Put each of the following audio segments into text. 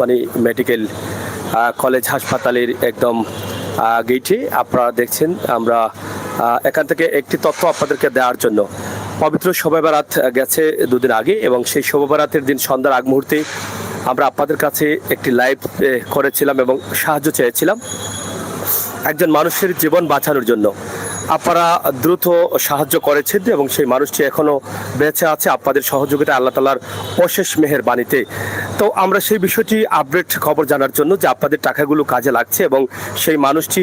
মানে medical college হাসপাতালের একদম গেটে আপনারা দেখছেন। আমরা এখান থেকে একটি তথ্য আপনাদেরকে দেওয়ার জন্য, পবিত্র শবে বরাত গেছে দুদিন আগে এবং সেই শবে বরাতের দিন সন্ধ্যার আগ মুহূর্তে আমরা আপনাদের কাছে একটি লাইভ করেছিলাম এবং সাহায্য চেয়েছিলাম একজন মানুষের জীবন বাঁচানোর জন্য। আপনারা দ্রুত সাহায্য করেছেন এবং সেই মানুষটি এখনও বেঁচে আছে আপনাদের সহযোগিতা আল্লাহ তাআলার অশেষ মেহেরবানিতে। তো আমরা সেই বিষয়টি আপডেট খবর জানার জন্য যে আপনাদের টাকাগুলো কাজে লাগছে এবং সেই মানুষটি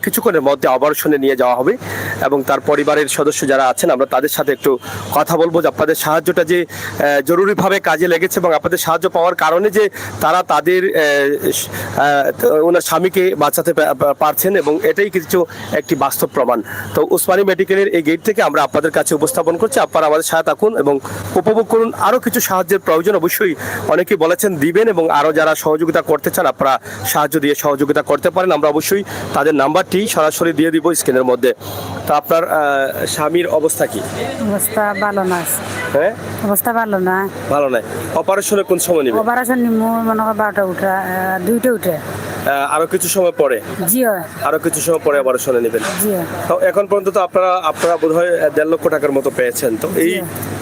কিছুক্ষণের মধ্যে অপারেশনে নিয়ে যাওয়া হবে এবং তার পরিবারের সদস্য যারা আছেন আমরা তাদের সাথে একটু কথা বলবো যে আপনাদের সাহায্যটা যে জরুরিভাবে কাজে লেগেছে এবং আপনাদের সাহায্য পাওয়ার কারণে যে তারা তাদের ওনার স্বামীকে বাঁচাতে পারছেন এবং এটাই কিছু একটি বাস্তব প্রমাণ। তো উসমানী মেডিকেলের এই গেট থেকে আমরা আপনাদের কাছে উপস্থাপন করছি। আপনারা আমাদের সাথে থাকুন এবং উপভোগ করুন। আরও কিছু সাহায্যের প্রয়োজন অবশ্যই অনেকেই বলেছেন দিবেন এবং আরও যারা সহযোগিতা করতে চান আপনারা সাহায্য দিয়ে সহযোগিতা করতে পারেন। আমরা অবশ্যই তাদের নাম্বারটি সরাসরি দিয়ে দিব স্ক্রিনের মধ্যে। তো আপনার স্বামীর অবস্থা কি? অবস্থা ভালো না। হ্যাঁ, অবস্থা ভালো না। ভালো নাই। অপারেশনে কোন সময় নেবেন? অপারেশন নিমু মনে হয় 12টা উঠে 2টা উঠে। আরো কিছু সময় পরে? জি হয়। আরো কিছু সময় পরে অপারেশনে নেবেন? জি হয়। তো এখন পর্যন্ত তো আপনারা বোধহয় 1.5 লক্ষ টাকার মতো পেয়েছেন। তো এই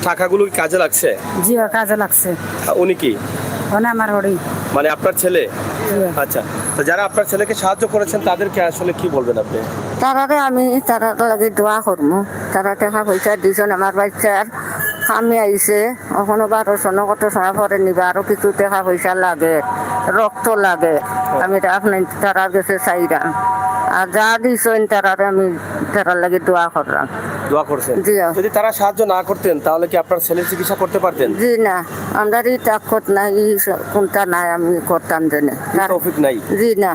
টাকাগুলো কি কাজে লাগছে? জি হয়, কাজে লাগছে। উনি কি? ওনা আমার হরি। মানে আপনার ছেলে? আচ্ছা, তো যারা আপনার ছেলেকে সাহায্য করেছেন তাদেরকে আসলে কি বলবেন আপনি? তারারে আমি তারা লাগে দোয়া করবো। তারা টাকা পয়সা দিয়েছেন আমার বাচ্চার আমি আইছে এখনো 1200 কত সময় পরে নিবে। আরো কিছু টাকা পয়সা লাগে, রক্ত লাগে। আমি আপনার তারার কাছে চাইলাম আর যা দিয়েছেন তারারে আমি তারার লাগে দোয়া করলাম। দোয়া করছেন? জি। যদি তারা সাহায্য না করতেন তাহলে কি আপনার ছেলের চিকিৎসা করতে পারতেন? জি না, আমরা এই তাকত নাই, কোনটা নাই আমি করতাম জেনে। তৌফিক নাই? জি না।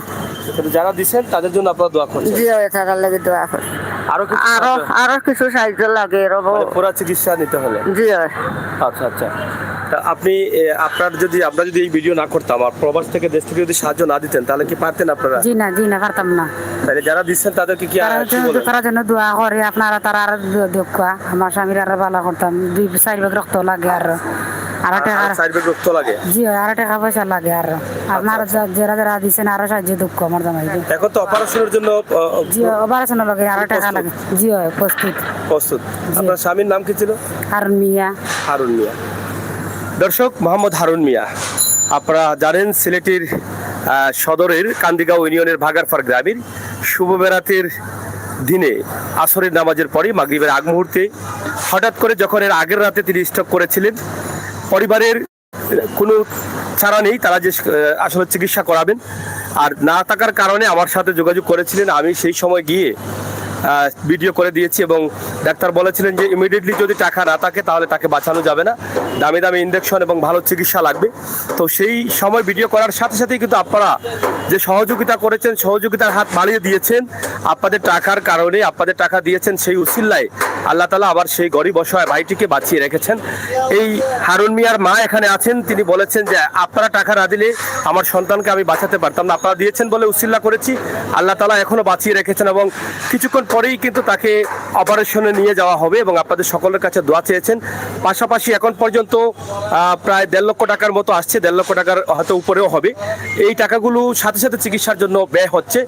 যারা দিচ্ছেন তাদের জন্য আপনারা দোয়া করছেন? জি, তারার লাগে দোয়া করি। আরো কিছু সাহায্য লাগে পুরা চিকিৎসা নিতে হলে? জি। আচ্ছা আচ্ছা, আপনি আমরা যদি এই ভিডিও না করতাম আর প্রবাস থেকে দেশ থেকে যদি সাহায্য না দিতেন তাহলে কি পারতেন আপনারা? জি না পারতাম না। তাহলে যারা দিচ্ছেন তাদেরকে কি তারা জন্য দোয়া করে আপনারা। তারা আর দুঃখ আমার স্বামীর আর ভালো করতাম। 2-4 ভাগ রক্ত লাগে আর টাকা 4 ভাগ রক্ত লাগে? জি আর টাকা পয়সা লাগে আর আপনারা যারা দিচ্ছেন আরো সাহায্য দুঃখ আমার জামাই। এখন তো অপারেশনের জন্য? জি, অপারেশন লাগে আরো টাকা লাগে। জি প্রস্তুত। আপনার স্বামীর নাম কি ছিল? হারুন মিয়া। হারুন মিয়া। দর্শক, মোহাম্মদ হারুন মিয়া আপনারা জানেন সিলেটের সদরের কান্দিগাঁও ইউনিয়নের ভাগারপাড় গ্রামের শুভ বেরাতের দিনে আসরের নামাজের পরে মাগরিবের আগ মুহূর্তে হঠাৎ করে যখন এর আগের রাতে তিনি স্ট্রোক করেছিলেন, পরিবারের কোনো চারা নেই তারা যে আসলে চিকিৎসা করাবেন আর না থাকার কারণে আমার সাথে যোগাযোগ করেছিলেন। আমি সেই সময় গিয়ে ভিডিও করে দিয়েছি এবং ডাক্তার বলেছিলেন যে ইমিডিয়েটলি যদি টাকা না থাকে তাহলে তাকে বাঁচানো যাবে না, দামি দামি ইনজেকশন এবং ভালো চিকিৎসা লাগবে। তো সেই সময় ভিডিও করার সাথে সাথেই কিন্তু আপনারা যে সহযোগিতা করেছেন, সহযোগিতার হাত বাড়িয়ে দিয়েছেন, আপনাদের টাকার কারণে আপনাদের টাকা দিয়েছেন, সেই উসিল্লায় আল্লাহ তাআলা আবার সেই গরিব অসহায় ভাইটিকে বাঁচিয়ে রেখেছেন। এই হারুন মিয়ার মা এখানে আছেন, তিনি বলেছেন যে আপনারা টাকা না দিলে আমার সন্তানকে আমি বাঁচাতে পারতাম না, আপনারা দিয়েছেন বলে উসিল্লা করেছি, আল্লাহ তাআলা এখনো বাঁচিয়ে রেখেছেন এবং কিছুক্ষণ পরেই কিন্তু তাকে অপারেশনে নিয়ে যাওয়া হবে এবং আপনাদের সকলের কাছে দোয়া চেয়েছেন। পাশাপাশি এখন পর্যন্ত প্রায় 1.5 লক্ষ টাকার মতো আসছে, 1.5 লক্ষ টাকার হয়তো উপরেও হবে। এই টাকাগুলো সাথে সাথে চিকিৎসার জন্য ব্যয় হচ্ছে।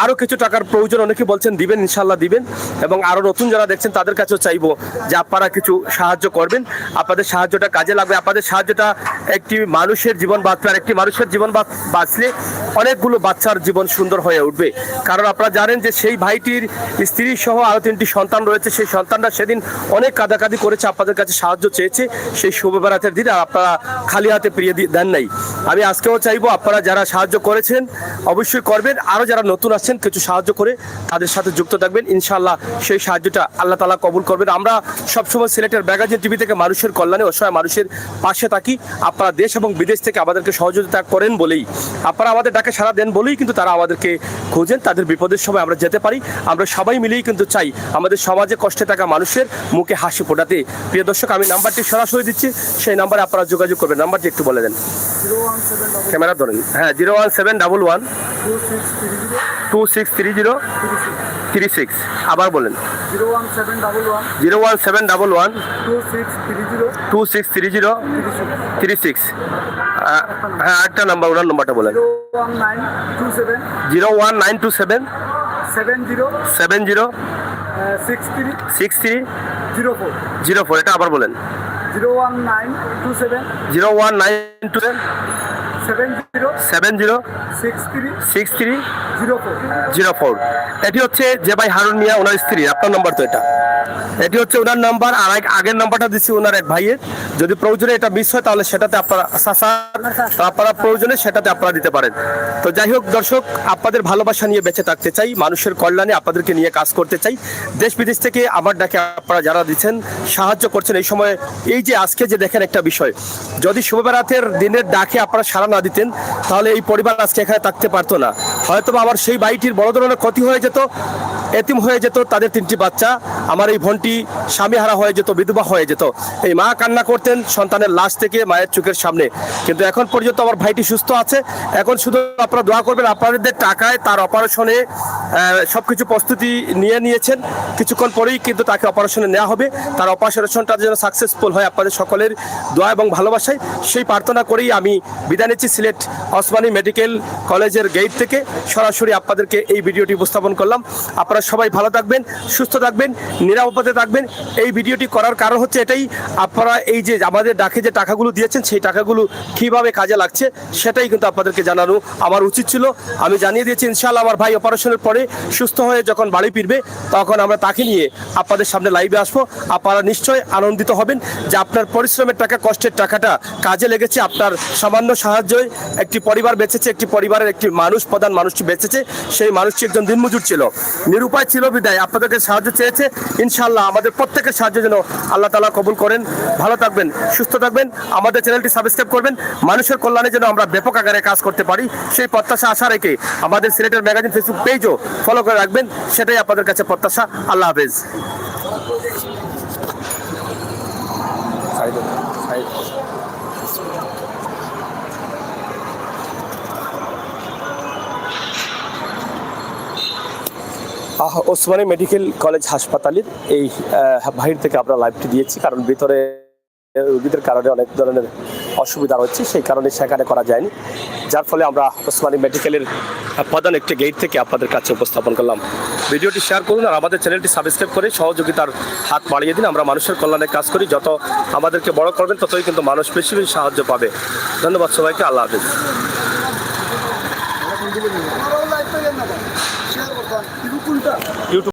আরও কিছু টাকার প্রয়োজন, অনেকে বলছেন দিবেন, ইনশাল্লাহ দিবেন এবং আরও নতুন যারা দেখছেন তাদের কাছেও চাইবো যে আপনারা কিছু সাহায্য করবেন। আপনাদের সাহায্যটা কাজে লাগবে। আপনাদের সাহায্যটা একটি মানুষের জীবন বাঁচবে আর একটি মানুষের জীবন বাঁচলে অনেকগুলো বাচ্চার জীবন সুন্দর হয়ে উঠবে। কারণ আপনারা জানেন যে সেই ভাইটির স্ত্রী সহ আরো 3টি সন্তান রয়েছে। সেই সন্তানরা সেদিন অনেক কাঁদাকাঁদি করেছে, আপনাদের কাছে সাহায্য চেয়েছে সেই শুভ বেরাতের দিন, আর আপনারা খালি হাতে ফিরিয়ে দেন নাই। আমি আজকেও চাইবো আপনারা যারা সাহায্য করেছেন অবশ্যই করবেন, আরো যারা নতুন আসছেন কিছু সাহায্য করে তাদের সাথে যুক্ত থাকবেন। ইনশাআল্লাহ সেই সাহায্যটা আল্লাহ তাআলা কবুল করবেন। আমরা সবসময় সিলেটের ম্যাগাজিন টিভি থেকে মানুষের কল্যাণে অসহায় মানুষের পাশে থাকি। আপনারা দেশ এবং বিদেশ থেকে আমাদেরকে সহযোগিতা করেন বলেই, আপনারা আমাদের ডাকে সাড়া দেন বলেই কিন্তু তারা আমাদেরকে খোঁজেন, তাদের বিপদের সময় আমরা যেতে পারি। আমরা সবাই মিলেই কিন্তু চাই আমাদের সমাজে কষ্টে থাকা মানুষের মুখে হাসি ফোটাতে। প্রিয় দর্শক, আমি নাম্বারটি সরাসরি দিচ্ছি, সেই নাম্বারে আপনারা যোগাযোগ করবেন। নাম্বারটি একটু বলে দেন। ক্যামেরা ধরেন। হ্যাঁ, 01711 2630 আবার বলেন। 01711 2630 36। হ্যাঁ আরেকটা নাম্বার, ওনার নাম্বারটা বলেন। 01927 01927 70 70 63 63 04 04, এটা আবার বলেন। 01927 01927 70 63 63 04 04। এটি হচ্ছে যে ভাই হারুন মিয়া, ওনার স্ত্রী, আপনার নাম্বার তো এটা। এটি হচ্ছে ওনার নাম্বার। আর আগের নাম্বারটা দিচ্ছি ওনার এক ভাইয়ের। যদি প্রয়োজনে এটা মিস হয় তাহলে সেটাতে আপনারা আপনারা প্রয়োজনে সেটাতে আপনারা দিতে পারেন। তো যাই হোক দর্শক, আপনাদের ভালোবাসা নিয়ে বেঁচে থাকতে চাই, মানুষের কল্যাণে আপনাদেরকে নিয়ে কাজ করতে চাই। দেশ বিদেশ থেকে আমার ডাকে আপনারা যারা দিচ্ছেন, সাহায্য করছেন এই সময়, এই যে আজকে যে দেখেন একটা বিষয়, যদি শুভ বেড়াতের দিনের ডাকে আপনারা সাড়া না দিতেন তাহলে এই পরিবার আজকে এখানে থাকতে পারতো না। হয়তো আমার সেই বাড়িটির বড় ধরনের ক্ষতি হয়ে যেত, এতিম হয়ে যেত তাদের 3টি বাচ্চা, আমার এই বোনটি স্বামীহারা হয়ে যেত, বিধবা হয়ে যেত। এই মা কান্না করতেন সন্তানের লাশ থেকে মায়ের চোখের সামনে। কিন্তু এখন পর্যন্ত আমার ভাইটি সুস্থ আছে। এখন শুধু আপনারা দোয়া করবেন, আপনাদের টাকায় তার অপারেশনে সবকিছু প্রস্তুতি নিয়েছেন। কিছুক্ষণ পরেই কিন্তু তাকে অপারেশনে নেওয়া হবে। তার অপারেশনটা যেন সাকসেসফুল হয় আপনাদের সকলের দোয়া এবং ভালোবাসায়, সেই প্রার্থনা করেই আমি বিদায় নিচ্ছি সিলেট ওসমানী মেডিকেল কলেজের গেট থেকে। সরাসরি আপনাদেরকে এই ভিডিওটি উপস্থাপন করলাম। আপনারা সবাই ভালো থাকবেন, সুস্থ থাকবেন, নিরাপদে থাকবেন। এই ভিডিওটি করার কারণ হচ্ছে এটাই, আপনারা এই যে আমাদের ডাকে যে টাকাগুলো দিয়েছেন সেই টাকাগুলো কিভাবে কাজে লাগছে সেটাই কিন্তু আপনাদেরকে জানানো আমার উচিত ছিল। আমি জানিয়ে দিয়েছি ইনশাআল্লাহ আমার ভাই অপারেশনের পরে সুস্থ হয়ে যখন বাড়ি ফিরবে তখন আমরা তাকে নিয়ে আপনাদের সামনে লাইভে আসবো। আপনারা নিশ্চয়ই আনন্দিত হবেন যে আপনার পরিশ্রমের টাকা, কষ্টের টাকাটা কাজে লেগেছে। আপনার সামান্য সাহায্যে একটি পরিবার বেঁচেছে, একটি পরিবারের একটি মানুষ, প্রধান মানুষটি বেঁচেছে। সেই মানুষটি একজন দিনমজুর ছিল, নিরুপায় ছিল বিদায় আপনাদেরকে সাহায্য চেয়েছে। ইনশাআল্লাহ আমাদের প্রত্যেকের সাহায্য যেন আল্লাহ তাআলা কবুল করেন। ভালো থাকবেন, সুস্থ থাকবেন, আমাদের চ্যানেলটি সাবস্ক্রাইব করবেন। মানুষের কল্যাণে যেন আমরা ব্যাপক আকারে কাজ করতে পারি সেই প্রত্যাশা আশা রেখে আমাদের সিলেটের ম্যাগাজিন ফেসবুক পেজও ফলো করে রাখবেন, সেটাই আপনাদের কাছে প্রত্যাশা। আল্লাহ হাফেজ। ওসমানী মেডিকেল কলেজ হাসপাতালের এই বাহির থেকে আমরা লাইভটি দিয়েছি, কারণ ভিতরে রোগীদের কারণে অনেক ধরনের অসুবিধা হচ্ছে, সেই কারণে সেখানে করা যায়নি। যার ফলে আমরা ওসমানী মেডিকেলের প্রধান একটি গেট থেকে আপনাদের কাছে উপস্থাপন করলাম। ভিডিওটি শেয়ার করুন আর আমাদের চ্যানেলটি সাবস্ক্রাইব করে সহযোগিতার হাত বাড়িয়ে দিন। আমরা মানুষের কল্যাণে কাজ করি, যত আমাদেরকে বড় করবেন ততই কিন্তু মানুষ বেশি বেশি সাহায্য পাবে। ধন্যবাদ সবাইকে, আল্লাহ হাফেজ।